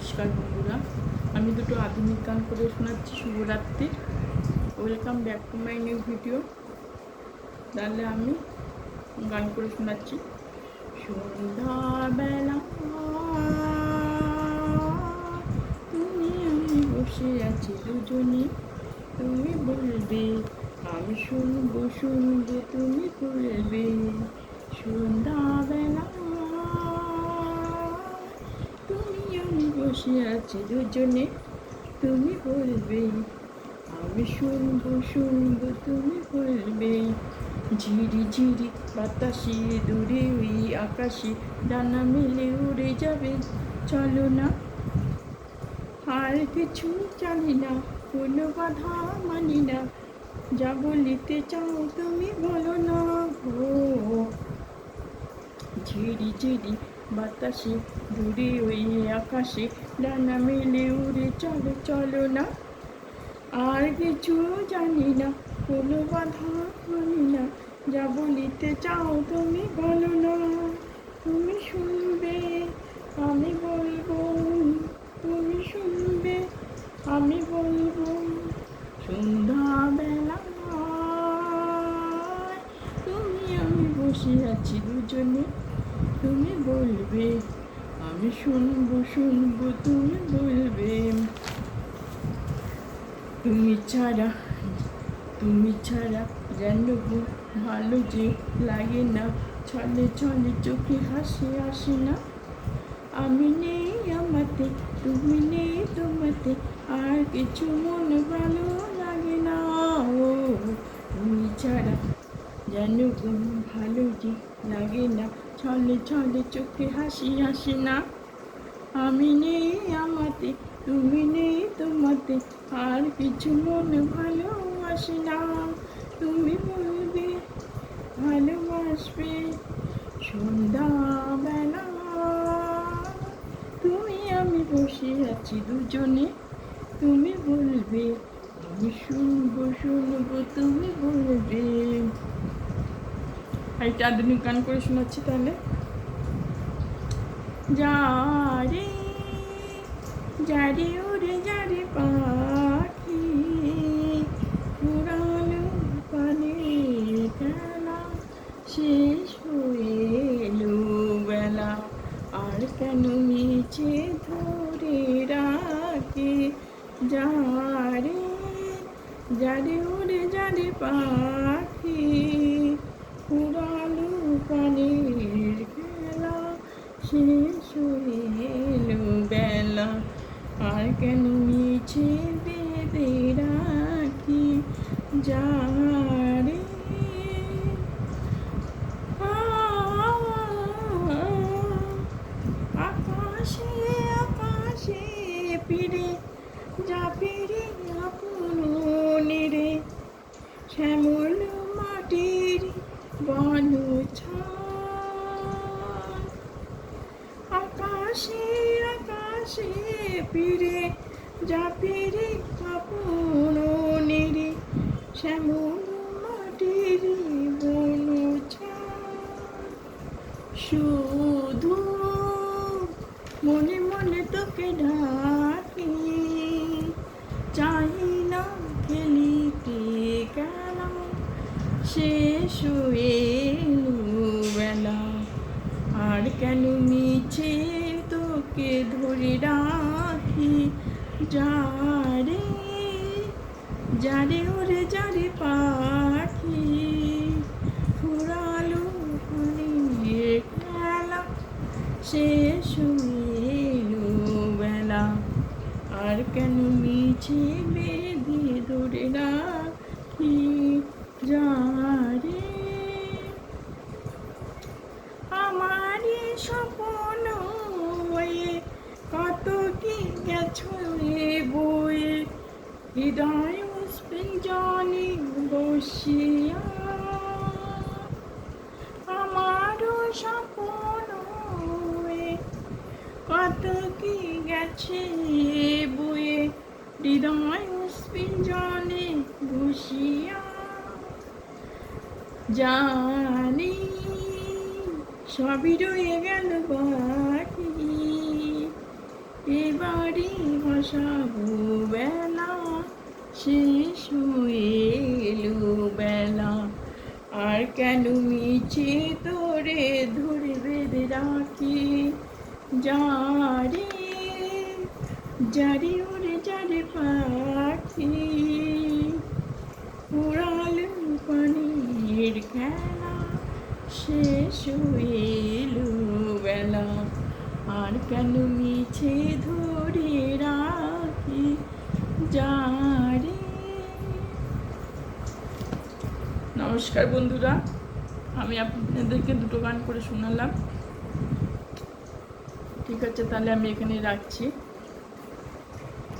নমস্কার বন্ধুরা, আমি দুটো আধুনিক গান করে শোনাচ্ছি শুভরাত্রির। Welcome back to my new video. তাহলে আমি গান করে শোনাচ্ছি। সন্ধ্যাবেলা তুমি আমি বসে আছি দুজনে, তুমি বলবে আমি শুনবো শুনবো, তুমি বলবে। সন্ধ্যাবেলা তুমি আমি বসে আছি দুজনে, তুমি বলবে আমি শুনবো শুনবো, তুমি বলবে। ঝিরি ঝিরি বাতাসে দূরে ওই আকাশে ডানা মেলে উড়ে যাবে, চলো না। আর কিছু জানি না, কোনো বাধা মানি না, যা বলিতে চাও তুমি বলো না। ও ঝিরি ঝিরি বাতাসে দূরে ওই আকাশে ডানা মেলে উড়ে চলো চলো না। আর কিছু জানি না, কোনো বাধা মানি না, যা বলিতে চাও তুমি বলো না। তুমি শুনবে আমি বলবো, তুমি শুনবে আমি বলবো। সন্ধ্যাবেলা তুমি আমি বসে আছি দুজনে, তুমি বলবে আমি শুনবো শুনবো, তুমি বলবে। তুমি ছাড়া যেন ভালো যে লাগে না, ছলে ছলে চোখে হাসি আসে না। আমি নেই আমাতে, তুমি নেই তোমাতে, আর কিছু মন ভালো লাগে না। ও তুমি ছাড়া যেন ভালো যে লাগে না, ছলে ছলে চোখে হাসি আসে না। আমি নেই আমাতে, তুমি নেই তোমাতে, আর কিছু মনে ভালোবাসে না। তুমি বলবে ভালোবাসবে। সন্ধ্যাবেলা তুমি আমি বসে আছি দুজনে, তুমি বলবে আমি শুনবো শুনবো, তুমি বলবে। একটা আধুনিক গান করে শোনাচ্ছি তাহলে। যারে যারে ওরে যারে পাখি, পুরানো কানের খেলা শেষ হয়ে এলো বেলা, আর কেন মিছে ধরে রাখে। যারে যারে ওরে যারে পাখি, পুরানো কানের খেলা শেষ হয়ে এলো বেলা, আর কেন মিছে বেঁধে রাখি। যারে আকাশে আকাশে ফিরে যা ফিরে আপন রে, শ্যামল মাটির বন ছায়। আকাশে আকাশে ফিরে যা ফিরে আপন রে, শ্যামল মাটির বন ছায়। শুধু মনে মনে তোকে ডাকি, চাই না খেলিতে খেলা শেষ হয়ে এলো বেলা, আর কেন মিছে তোকে ধরে রাখি। যারে যারে ওরে যারে পাখি, ফুরালো পানির খেলা শেষ হয়ে এলো বেলা, আর কেন মিছে বেঁধে ধরে রাখি। যারে আমার স্বপ্ন হয়ে কত কি গেছো বয়ে, হৃদয় পিঞ্জনে বসিয়া। আমারও স্বপ্ন হয়ে কত কি গেছে বয়ে, হৃদয় পিঞ্জনে বসিয়া। জানি সবই রয়ে গেল বাকি, এবারে ভাসাবো বেলা, শেষ হয়ে এলো বেলা, আর কেন মিছে তোরে ধরে বেঁধে রাখি, যারে যারে ওরে যারে পাখি, উড়ালো পানির খেলা, শেষ হয়ে এলো বেলা, আর কেন মিছে ধরে রাখি, যারে। নমস্কার বন্ধুরা, আমি আপনাদেরকে দুটো গান করে শোনালাম। ঠিক আছে, তাহলে আমি এখানে রাখছি।